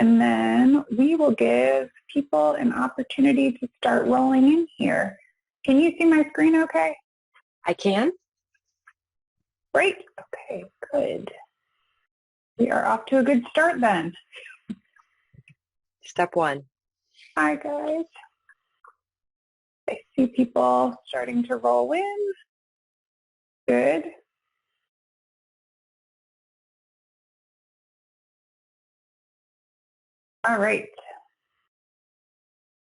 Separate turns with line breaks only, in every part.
And then we will give people an opportunity to start rolling in here. Can you see my screen okay?
I can.
Great. Okay, good. We are off to a good start then.
Step one.
Hi, guys. I see people starting to roll in. Good. All right.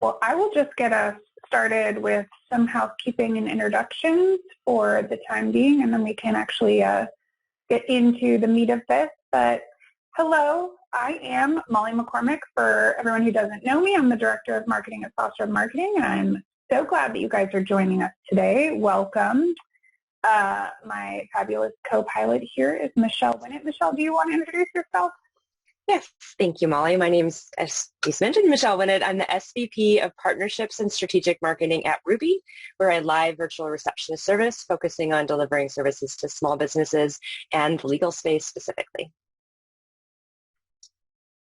Well, I will just get us started with some housekeeping and introductions for the time being, and then we can actually get into the meat of this. But hello, I am Molly McCormick. For everyone who doesn't know me, I'm the Director of Marketing at Foster Marketing, and I'm so glad that you guys are joining us today. Welcome. My fabulous co-pilot here is Michelle Winnet. Michelle, do you want to introduce yourself?
Yes, thank you, Molly. My name's, as you mentioned, Michelle Winnet. I'm the SVP of Partnerships and Strategic Marketing at Ruby. We're a live virtual receptionist service focusing on delivering services to small businesses and the legal space specifically.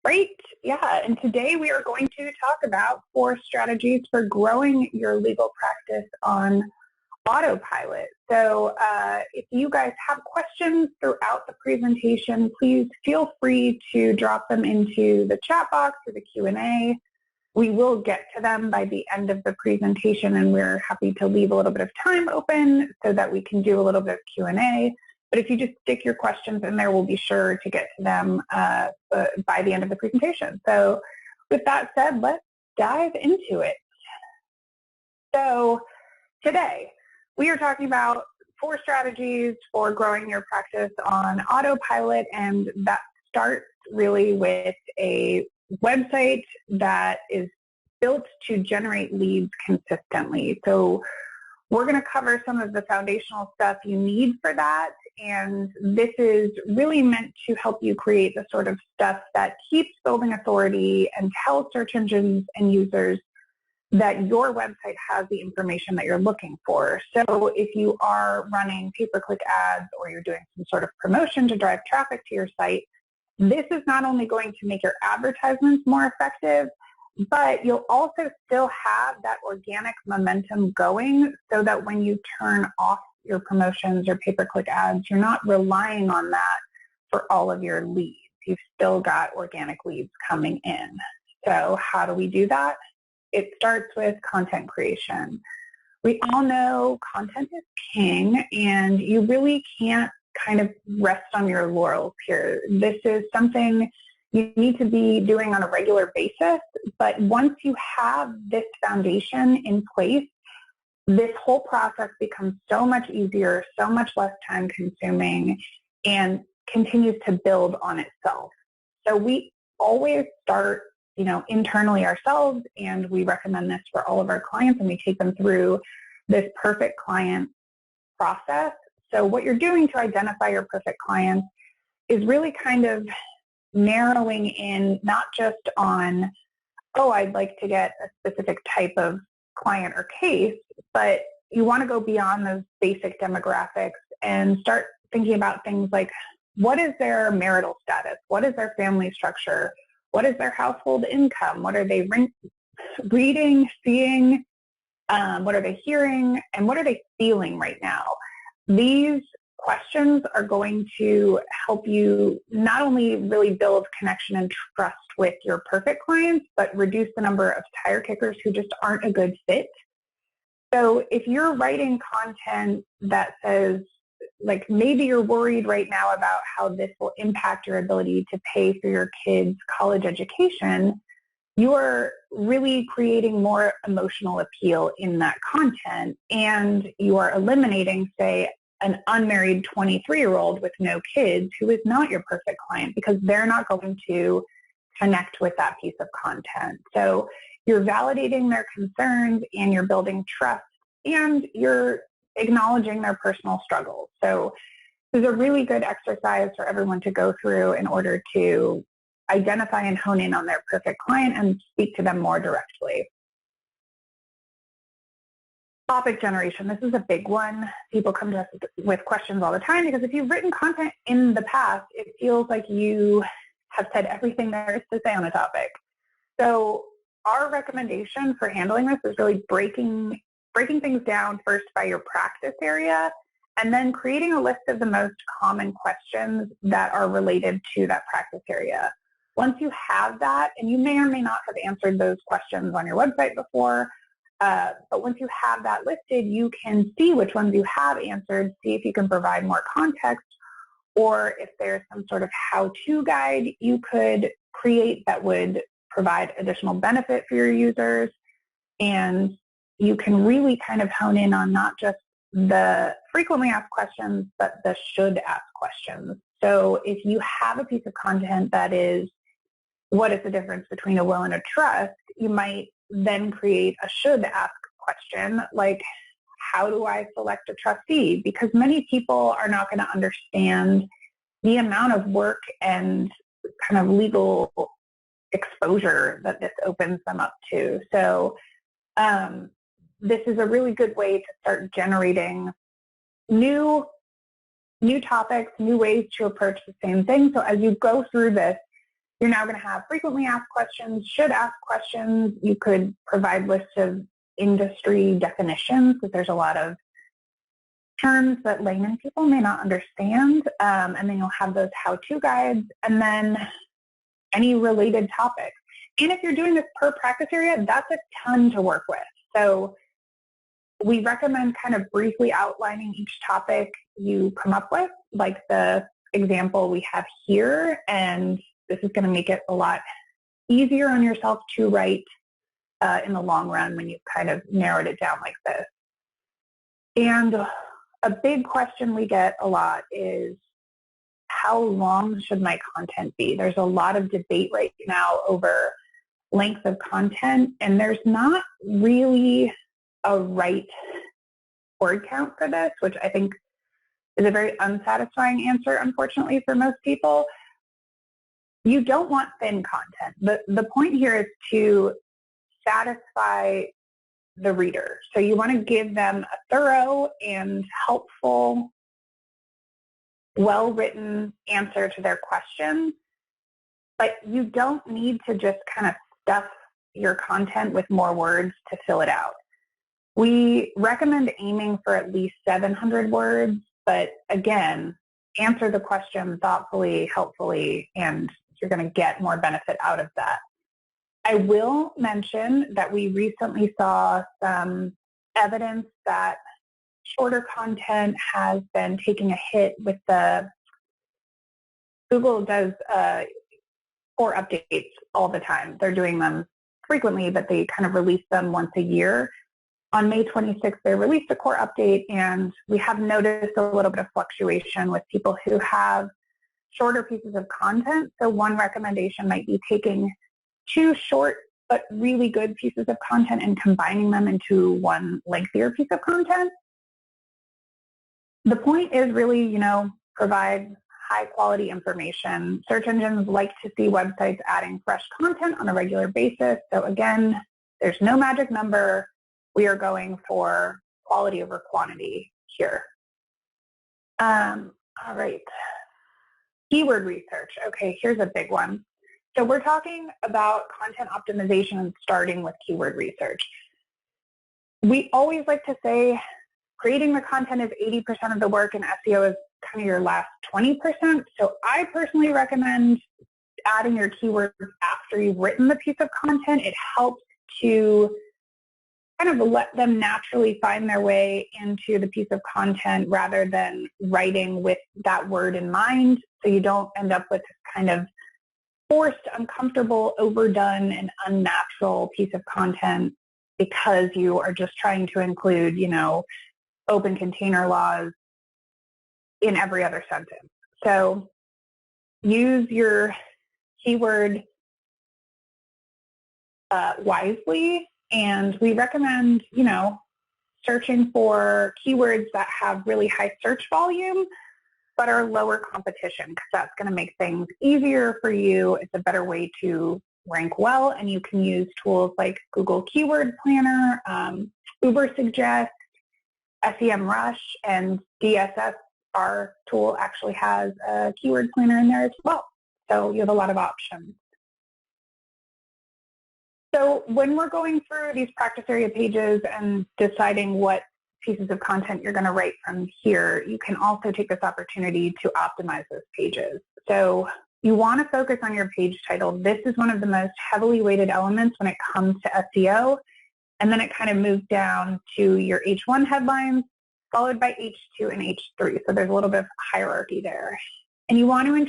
Great. Yeah, and today we are going to talk about 4 strategies for growing your legal practice on Autopilot. So if you guys have questions throughout the presentation, please feel free to drop them into the chat box or the Q&A. We will get to them by the end of the presentation, and we're happy to leave a little bit of time open so that we can do a little bit of Q&A. But if you just stick your questions in there, we'll be sure to get to them by the end of the presentation. So with that said, let's dive into it. So today, we are talking about 4 strategies for growing your practice on Autopilot, and that starts really with a website that is built to generate leads consistently. So we're going to cover some of the foundational stuff you need for that, and this is really meant to help you create the sort of stuff that keeps building authority and tells search engines and users that your website has the information that you're looking for. So if you are running pay-per-click ads or you're doing some sort of promotion to drive traffic to your site, this is not only going to make your advertisements more effective, but you'll also still have that organic momentum going so that when you turn off your promotions or pay-per-click ads, you're not relying on that for all of your leads. You've still got organic leads coming in. So how do we do that? It starts with content creation. We all know content is king, and you really can't kind of rest on your laurels here. This is something you need to be doing on a regular basis, but once you have this foundation in place, this whole process becomes so much easier, so much less time consuming, and continues to build on itself. So we always start internally ourselves, and we recommend this for all of our clients, and we take them through this perfect client process. So what you're doing to identify your perfect clients is really kind of narrowing in not just on, oh, I'd like to get a specific type of client or case, but you want to go beyond those basic demographics and start thinking about things like, what is their marital status? What is their family structure? What is their household income? What are they reading, seeing? What are they hearing? And what are they feeling right now? These questions are going to help you not only really build connection and trust with your perfect clients, but reduce the number of tire kickers who just aren't a good fit. So if you're writing content that says, like, maybe you're worried right now about how this will impact your ability to pay for your kids' college education, you are really creating more emotional appeal in that content, and you are eliminating, say, an unmarried 23-year-old with no kids who is not your perfect client because they're not going to connect with that piece of content. So you're validating their concerns, and you're building trust, and you're acknowledging their personal struggles. So this is a really good exercise for everyone to go through in order to identify and hone in on their perfect client and speak to them more directly. Topic generation. This is a big one. People come to us with questions all the time because if you've written content in the past, it feels like you have said everything there is to say on a topic. So our recommendation for handling this is really breaking things down first by your practice area, and then creating a list of the most common questions that are related to that practice area. Once you have that, and you may or may not have answered those questions on your website before, but once you have that listed, you can see which ones you have answered, see if you can provide more context, or if there's some sort of how-to guide you could create that would provide additional benefit for your users. And you can really kind of hone in on not just the frequently asked questions, but the should ask questions. So if you have a piece of content that is, what is the difference between a will and a trust, you might then create a should ask question, like, how do I select a trustee? Because many people are not going to understand the amount of work and kind of legal exposure that this opens them up to. So this is a really good way to start generating new topics, new ways to approach the same thing. So as you go through this, you're now going to have frequently asked questions, should ask questions. You could provide lists of industry definitions, because there's a lot of terms that layman people may not understand, and then you'll have those how-to guides, and then any related topics. And if you're doing this per practice area, that's a ton to work with. So we recommend kind of briefly outlining each topic you come up with, like the example we have here, and this is going to make it a lot easier on yourself to write in the long run when you've kind of narrowed it down like this. And a big question we get a lot is, how long should my content be? There's a lot of debate right now over length of content, and there's not really a right word count for this, which I think is a very unsatisfying answer, unfortunately, for most people. You don't want thin content. The point here is to satisfy the reader. So you want to give them a thorough and helpful, well-written answer to their question, but you don't need to just kind of stuff your content with more words to fill it out. We recommend aiming for at least 700 words, but again, answer the question thoughtfully, helpfully, and you're going to get more benefit out of that. I will mention that we recently saw some evidence that shorter content has been taking a hit with Google does core updates all the time. They're doing them frequently, but they kind of release them once a year. On May 26th, they released a core update, and we have noticed a little bit of fluctuation with people who have shorter pieces of content. So one recommendation might be taking 2 short but really good pieces of content and combining them into one lengthier piece of content. The point is really, provide high quality information. Search engines like to see websites adding fresh content on a regular basis. So again, there's no magic number. We are going for quality over quantity here. All right. Keyword research. Okay, here's a big one. So we're talking about content optimization starting with keyword research. We always like to say creating the content is 80% of the work, and SEO is kind of your last 20%. So I personally recommend adding your keywords after you've written the piece of content. It helps to kind of let them naturally find their way into the piece of content rather than writing with that word in mind, so you don't end up with this kind of forced, uncomfortable, overdone, and unnatural piece of content because you are just trying to include, open container laws in every other sentence. So use your keyword wisely, and we recommend, searching for keywords that have really high search volume but are lower competition, because that's going to make things easier for you. It's a better way to rank well, and you can use tools like Google Keyword Planner, Ubersuggest, SEMrush, and DSS. Our tool actually has a keyword planner in there as well. So you have a lot of options. So when we're going through these practice area pages and deciding what pieces of content you're going to write from here, you can also take this opportunity to optimize those pages. So you want to focus on your page title. This is one of the most heavily weighted elements when it comes to SEO. And then it kind of moves down to your H1 headlines, followed by H2 and H3. So there's a little bit of hierarchy there. And you want to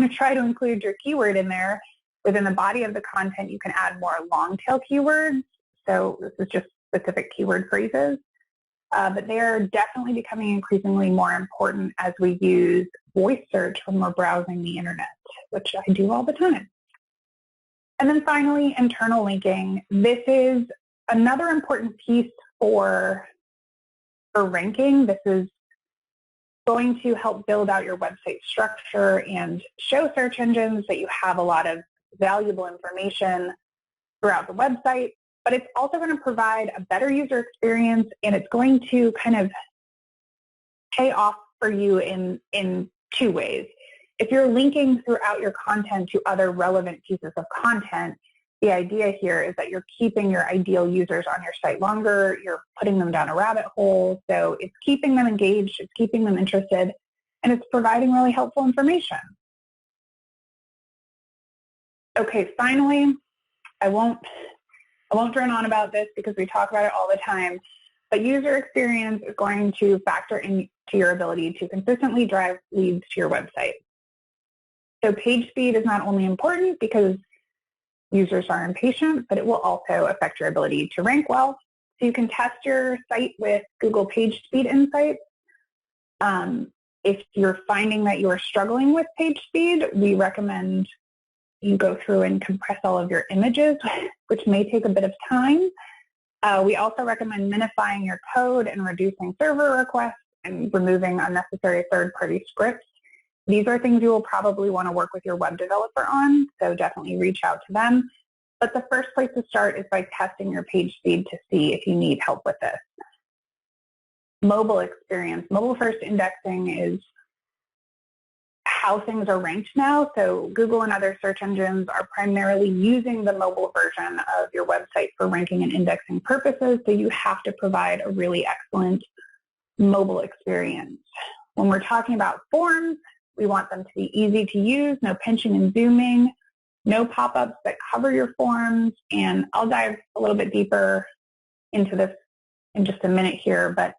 try to include your keyword in there. Within the body of the content, you can add more long tail keywords. So this is just specific keyword phrases. But they're definitely becoming increasingly more important as we use voice search when we're browsing the internet, which I do all the time. And then finally, internal linking. This is another important piece for ranking. This is going to help build out your website structure and show search engines that you have a lot of valuable information throughout the website, but it's also going to provide a better user experience, and it's going to kind of pay off for you in two ways. If you're linking throughout your content to other relevant pieces of content, the idea here is that you're keeping your ideal users on your site longer, you're putting them down a rabbit hole, so it's keeping them engaged, it's keeping them interested, and it's providing really helpful information. Okay, finally, I won't drone on about this because we talk about it all the time, but user experience is going to factor into your ability to consistently drive leads to your website. So page speed is not only important because users are impatient, but it will also affect your ability to rank well. So you can test your site with Google Page Speed Insights. If you're finding that you are struggling with page speed, we recommend you go through and compress all of your images, which may take a bit of time. We also recommend minifying your code and reducing server requests and removing unnecessary third-party scripts. These are things you will probably want to work with your web developer on, so definitely reach out to them. But the first place to start is by testing your page speed to see if you need help with this. Mobile experience. Mobile-first indexing is how things are ranked now. So Google and other search engines are primarily using the mobile version of your website for ranking and indexing purposes, so you have to provide a really excellent mobile experience. When we're talking about forms, we want them to be easy to use, no pinching and zooming, no pop-ups that cover your forms, and I'll dive a little bit deeper into this in just a minute here, but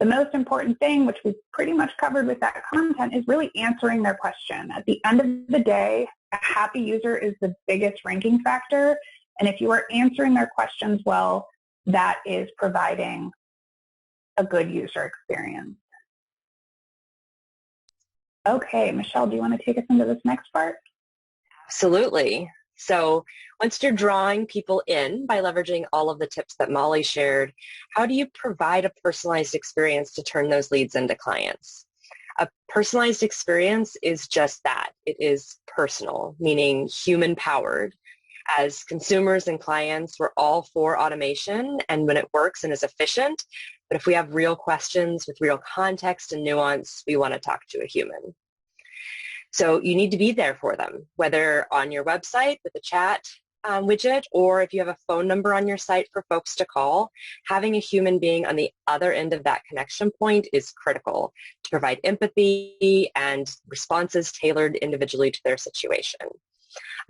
the most important thing, which we've pretty much covered with that content, is really answering their question. At the end of the day, a happy user is the biggest ranking factor, and if you are answering their questions well, that is providing a good user experience. Okay, Michelle, do you want to take us into this next part?
Absolutely. So once you're drawing people in by leveraging all of the tips that Molly shared, how do you provide a personalized experience to turn those leads into clients? A personalized experience is just that. It is personal, meaning human-powered. As consumers and clients, we're all for automation and when it works and is efficient. But if we have real questions with real context and nuance, we want to talk to a human. So you need to be there for them, whether on your website with a chat widget, or if you have a phone number on your site for folks to call, having a human being on the other end of that connection point is critical to provide empathy and responses tailored individually to their situation.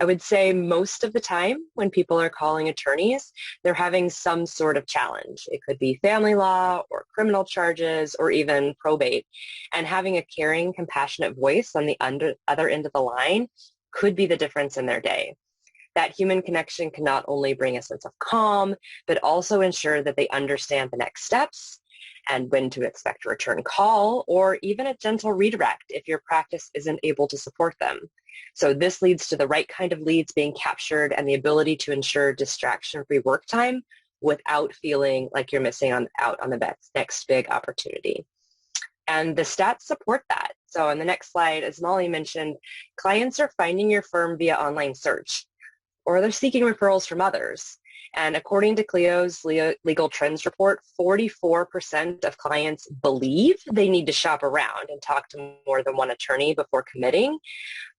I would say most of the time when people are calling attorneys, they're having some sort of challenge. It could be family law or criminal charges or even probate. And having a caring, compassionate voice on the other end of the line could be the difference in their day. That human connection can not only bring a sense of calm, but also ensure that they understand the next steps and when to expect a return call or even a gentle redirect if your practice isn't able to support them. So this leads to the right kind of leads being captured and the ability to ensure distraction-free work time without feeling like you're missing out on the next big opportunity. And the stats support that. So on the next slide, as Molly mentioned, clients are finding your firm via online search, or they're seeking referrals from others. And according to Clio's Legal Trends report, 44% of clients believe they need to shop around and talk to more than one attorney before committing.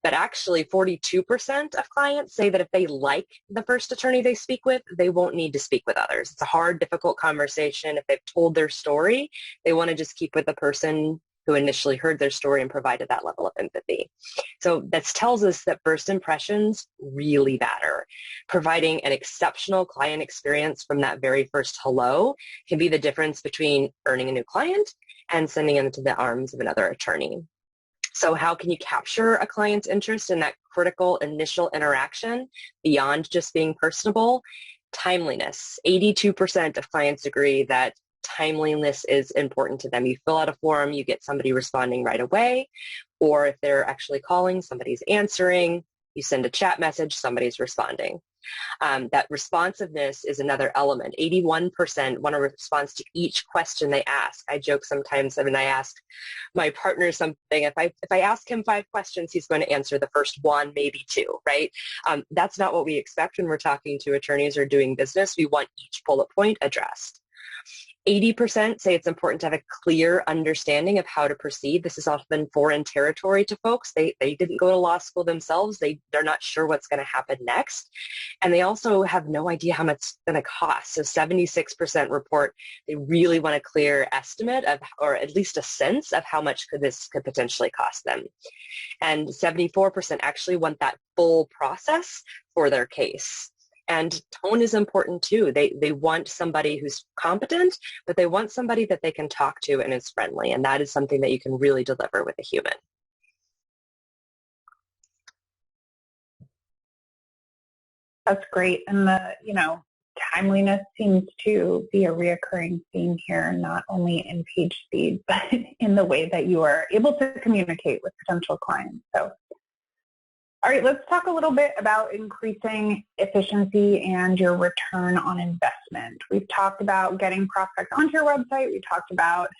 But actually 42% of clients say that if they like the first attorney they speak with, they won't need to speak with others. It's a hard, difficult conversation. If they've told their story, they want to just keep with the person who initially heard their story and provided that level of empathy. So that tells us that first impressions really matter. Providing an exceptional client experience from that very first hello can be the difference between earning a new client and sending them into the arms of another attorney. So how can you capture a client's interest in that critical initial interaction beyond just being personable? Timeliness. 82% of clients agree that timeliness is important to them. You fill out a form, you get somebody responding right away, or if they're actually calling, somebody's answering. You send a chat message, somebody's responding. That responsiveness is another element. 81% want a response to each question they ask. I joke sometimes when I ask my partner something, if I ask him 5 questions, he's going to answer the first 1, maybe 2, right? That's not what we expect when we're talking to attorneys or doing business. We want each bullet point addressed. 80% say it's important to have a clear understanding of how to proceed. This is often foreign territory to folks. They didn't go to law school themselves. They're not sure what's going to happen next. And they also have no idea how much it's going to cost. So 76% report they really want a clear estimate of, or at least a sense of how much this could potentially cost them. And 74% actually want that full process for their case. And tone is important too. They want somebody who's competent, but they want somebody that they can talk to and is friendly. And that is something that you can really deliver with a human.
That's great. And timeliness seems to be a reoccurring theme here, not only in page speed, but in the way that you are able to communicate with potential clients. So, all right, let's talk a little bit about increasing efficiency and your return on investment. We've talked about getting prospects onto your website. We talked about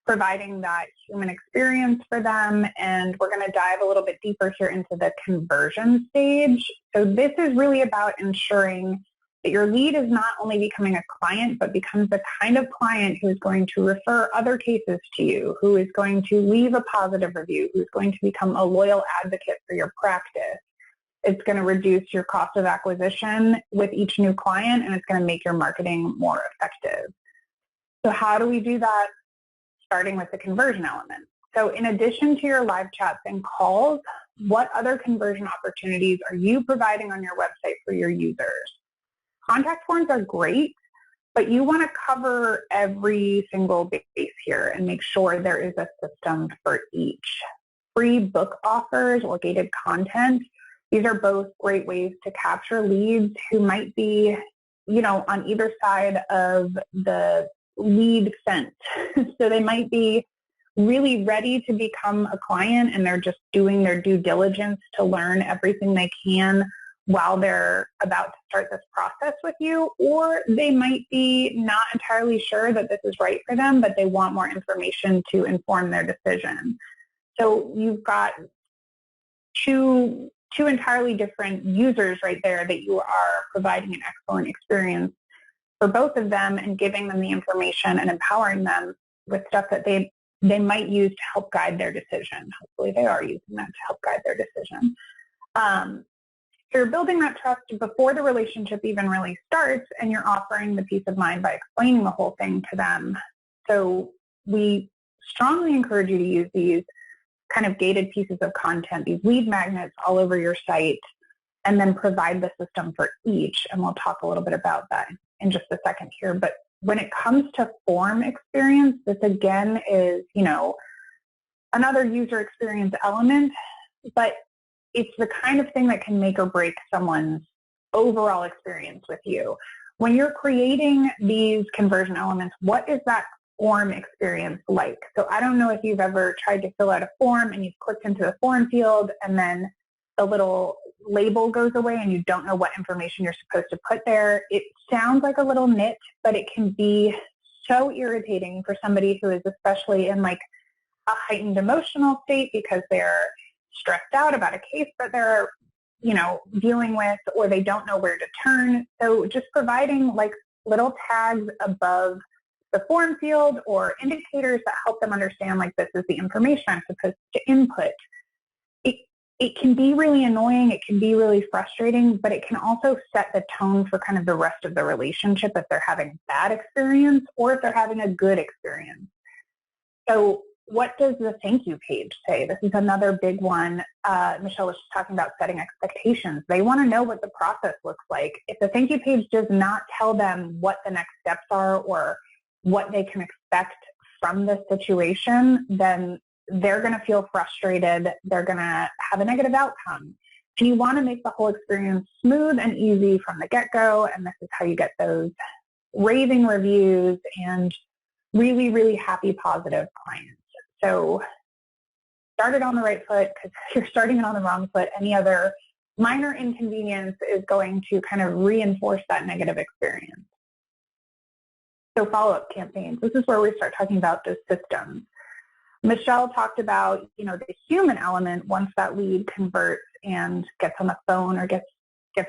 providing that human experience for them, and we're going to dive a little bit deeper here into the conversion stage. So this is really about ensuring that your lead is not only becoming a client, but becomes the kind of client who is going to refer other cases to you, who is going to leave a positive review, who is going to become a loyal advocate for your practice. It's going to reduce your cost of acquisition with each new client, and it's going to make your marketing more effective. So how do we do that? Starting with the conversion element. So in addition to your live chats and calls, what other conversion opportunities are you providing on your website for your users? Contact forms are great, but you want to cover every single base here and make sure there is a system for each. Free book offers or gated content, these are both great ways to capture leads who might be, on either side of the lead fence. So they might be really ready to become a client and they're just doing their due diligence to learn everything they can while they're about to start this process with you, or they might be not entirely sure that this is right for them, but they want more information to inform their decision. So you've got two entirely different users right there that you are providing an excellent experience for both of them and giving them the information and empowering them with stuff that they might use to help guide their decision. Hopefully they are using that to help guide their decision. You're building that trust before the relationship even really starts, and you're offering the peace of mind by explaining the whole thing to them. So we strongly encourage you to use these kind of gated pieces of content, these lead magnets all over your site, and then provide the system for each. And we'll talk a little bit about that in just a second here. But when it comes to form experience, this again is, another user experience element, but it's the kind of thing that can make or break someone's overall experience with you. When you're creating these conversion elements, what is that form experience like? So I don't know if you've ever tried to fill out a form and you've clicked into the form field and then the little label goes away and you don't know what information you're supposed to put there. It sounds like a little nit, but it can be so irritating for somebody who is especially in like a heightened emotional state because they're stressed out about a case that they're, dealing with, or they don't know where to turn. So just providing like little tags above the form field or indicators that help them understand like this is the information I'm supposed to input. it can be really annoying, it can be really frustrating, but it can also set the tone for kind of the rest of the relationship if they're having a bad experience or if they're having a good experience. So what does the thank you page say? This is another big one. Michelle was just talking about setting expectations. They want to know what the process looks like. If the thank you page does not tell them what the next steps are or what they can expect from the situation, then they're going to feel frustrated. They're going to have a negative outcome. And you want to make the whole experience smooth and easy from the get-go, and this is how you get those raving reviews and really, really happy, positive clients. So start it on the right foot, because if you're starting it on the wrong foot, any other minor inconvenience is going to kind of reinforce that negative experience. So follow-up campaigns. This is where we start talking about the systems. Michelle talked about, the human element once that lead converts and gets on the phone or gets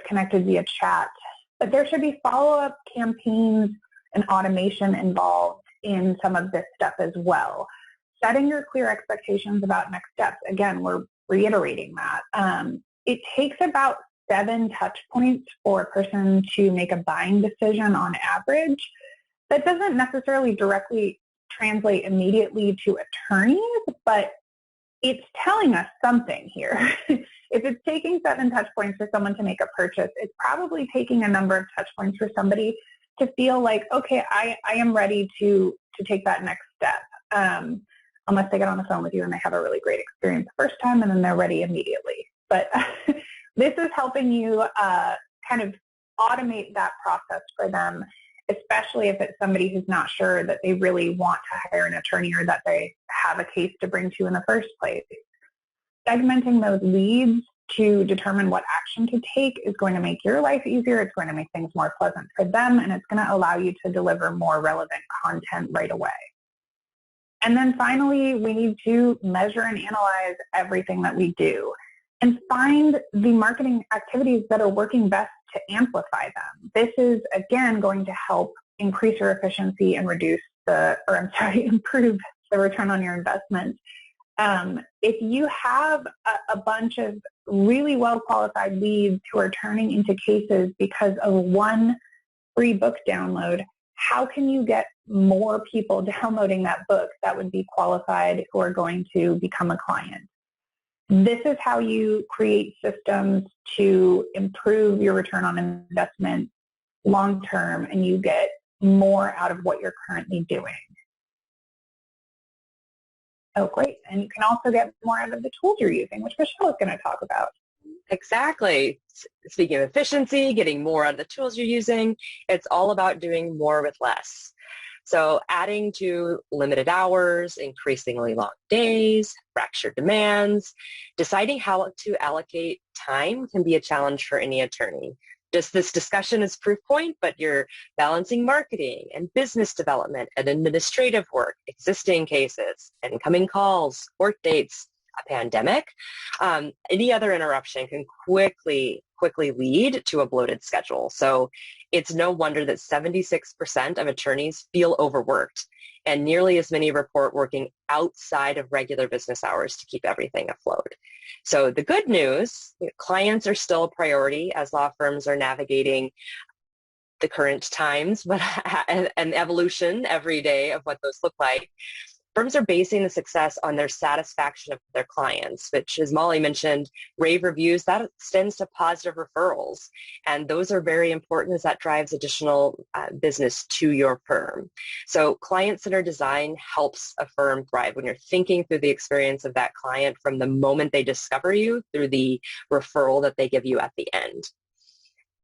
connected via chat. But there should be follow-up campaigns and automation involved in some of this stuff as well. Setting your clear expectations about next steps. Again, we're reiterating that. It takes about 7 touch points for a person to make a buying decision on average. That doesn't necessarily directly translate immediately to attorneys, but it's telling us something here. If it's taking 7 touch points for someone to make a purchase, it's probably taking a number of touch points for somebody to feel like, okay, I am ready to take that next step. Unless they get on the phone with you and they have a really great experience the first time and then they're ready immediately. But this is helping you kind of automate that process for them, especially if it's somebody who's not sure that they really want to hire an attorney or that they have a case to bring to in the first place. Segmenting those leads to determine what action to take is going to make your life easier. It's going to make things more pleasant for them, and it's going to allow you to deliver more relevant content right away. And then finally, we need to measure and analyze everything that we do and find the marketing activities that are working best to amplify them. This is, again, going to help increase your efficiency and improve the return on your investment. If you have a bunch of really well-qualified leads who are turning into cases because of one free book download, how can you get more people downloading that book that would be qualified who are going to become a client? This is how you create systems to improve your return on investment long-term, and you get more out of what you're currently doing. Oh, great. And you can also get more out of the tools you're using, which Michelle is going to talk about.
Exactly. Speaking of efficiency, getting more out of the tools you're using, it's all about doing more with less. So adding to limited hours, increasingly long days, fractured demands, deciding how to allocate time can be a challenge for any attorney. Just this discussion is proof point, but you're balancing marketing and business development and administrative work, existing cases, incoming calls, court dates, a pandemic. Any other interruption can quickly lead to a bloated schedule. So it's no wonder that 76% of attorneys feel overworked, and nearly as many report working outside of regular business hours to keep everything afloat. So the good news, clients are still a priority as law firms are navigating the current times, but an evolution every day of what those look like. Firms are basing the success on their satisfaction of their clients, which, as Molly mentioned, rave reviews, that extends to positive referrals. And those are very important as that drives additional business to your firm. So client-centered design helps a firm thrive when you're thinking through the experience of that client from the moment they discover you through the referral that they give you at the end.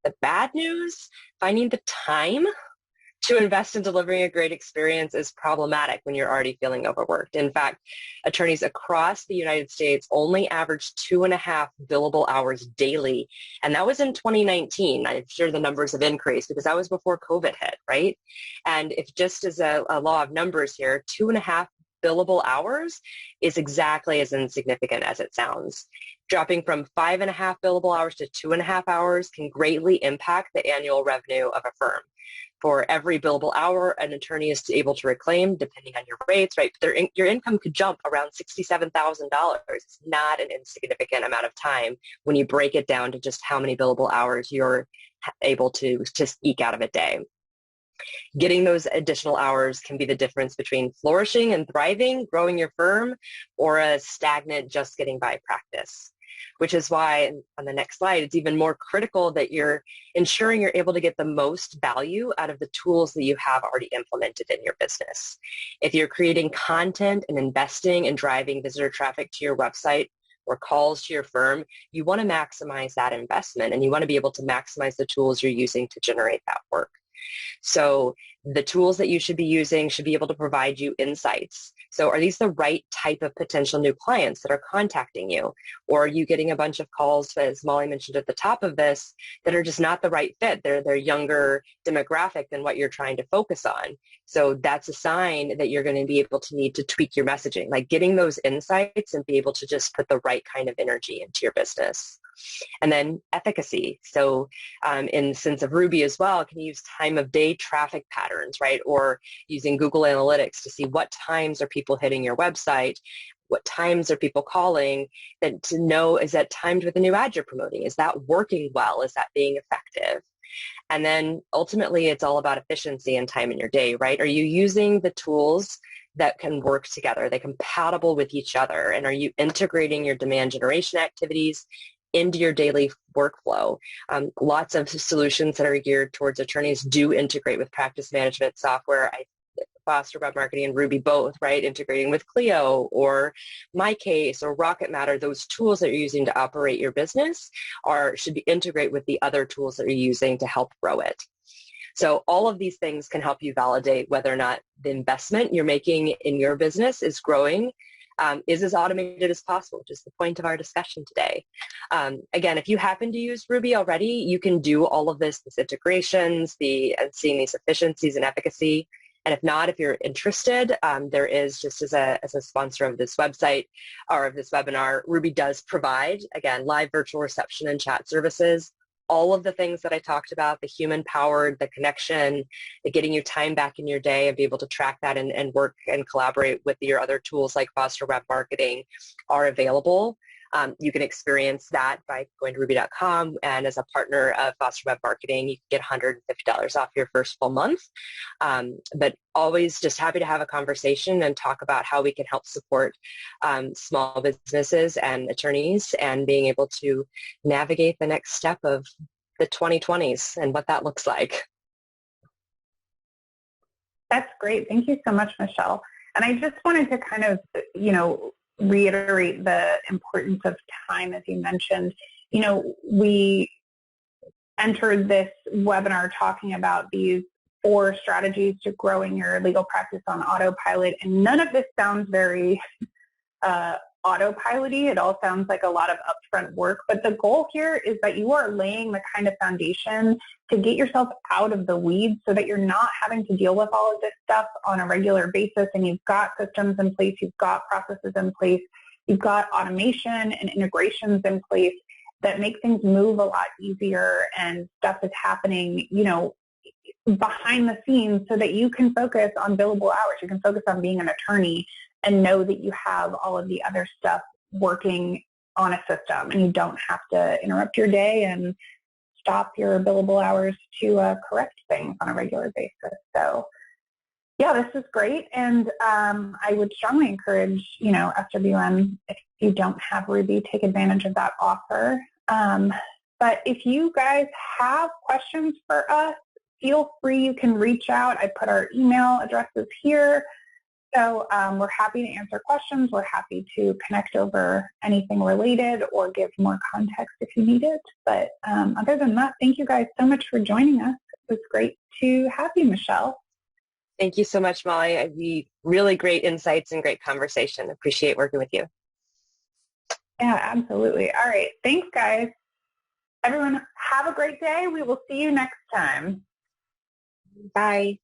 The bad news, finding the time to invest in delivering a great experience is problematic when you're already feeling overworked. In fact, attorneys across the United States only average 2.5 billable hours daily. And that was in 2019. I'm sure the numbers have increased because that was before COVID hit, right? And if just as a law of numbers here, 2.5 billable hours is exactly as insignificant as it sounds. Dropping from 5.5 billable hours to 2.5 hours can greatly impact the annual revenue of a firm. For every billable hour an attorney is able to reclaim, depending on your rates, right? Your income could jump around $67,000. It's not an insignificant amount of time when you break it down to just how many billable hours you're able to just eke out of a day. Getting those additional hours can be the difference between flourishing and thriving, growing your firm, or a stagnant, just getting by practice. Which is why on the next slide, it's even more critical that you're ensuring you're able to get the most value out of the tools that you have already implemented in your business. If you're creating content and investing and driving visitor traffic to your website or calls to your firm, you want to maximize that investment, and you want to be able to maximize the tools you're using to generate that work. So the tools that you should be using should be able to provide you insights. So are these the right type of potential new clients that are contacting you? Or are you getting a bunch of calls, as Molly mentioned at the top of this, that are just not the right fit? They're younger demographic than what you're trying to focus on. So that's a sign that you're going to be able to need to tweak your messaging, like getting those insights and be able to just put the right kind of energy into your business. And then efficacy. So in the sense of Ruby as well, can you use time of day traffic patterns, right? Or using Google Analytics to see what times are people hitting your website, what times are people calling, and to know, is that timed with a new ad you're promoting? Is that working well? Is that being effective? And then ultimately, it's all about efficiency and time in your day, right? Are you using the tools that can work together? They're compatible with each other. And are you integrating your demand generation activities into your daily workflow? Lots of solutions that are geared towards attorneys do integrate with practice management software. Foster Web Marketing and Ruby both, right? Integrating with Clio or MyCase or Rocket Matter, those tools that you're using to operate your business should be integrate with the other tools that you're using to help grow it. So all of these things can help you validate whether or not the investment you're making in your business is growing, is as automated as possible, which is the point of our discussion today. Again, if you happen to use Ruby already, you can do all of these integrations, and seeing these efficiencies and efficacy. And if not, if you're interested, there is, just as a sponsor of this website or of this webinar, Ruby does provide, again, live virtual reception and chat services. All of the things that I talked about, the human-powered, the connection, the getting you time back in your day and be able to track that and work and collaborate with your other tools like Foster Web Marketing are available. You can experience that by going to ruby.com, and as a partner of Foster Web Marketing, you can get $150 off your first full month. But always just happy to have a conversation and talk about how we can help support small businesses and attorneys and being able to navigate the next step of the 2020s and what that looks like.
That's great. Thank you so much, Michelle. And I just wanted to kind of, reiterate the importance of time, as you mentioned. We entered this webinar talking about these 4 strategies to growing your legal practice on autopilot, and none of this sounds very autopilot-y. It all sounds like a lot of upfront work, but the goal here is that you are laying the kind of foundation to get yourself out of the weeds so that you're not having to deal with all of this stuff on a regular basis, and you've got systems in place, you've got processes in place, you've got automation and integrations in place that make things move a lot easier, and stuff is happening, behind the scenes so that you can focus on billable hours. You can focus on being an attorney and know that you have all of the other stuff working on a system, and you don't have to interrupt your day and stop your billable hours to correct things on a regular basis. So yeah, this is great, and I would strongly encourage, SWM, if you don't have Ruby, take advantage of that offer. But if you guys have questions for us, feel free, you can reach out. I put our email addresses here. So we're happy to answer questions. We're happy to connect over anything related or give more context if you need it. But other than that, thank you guys so much for joining us. It was great to have you, Michelle.
Thank you so much, Molly. Really great insights and great conversation. Appreciate working with you.
Yeah, absolutely. All right. Thanks, guys. Everyone, have a great day. We will see you next time.
Bye.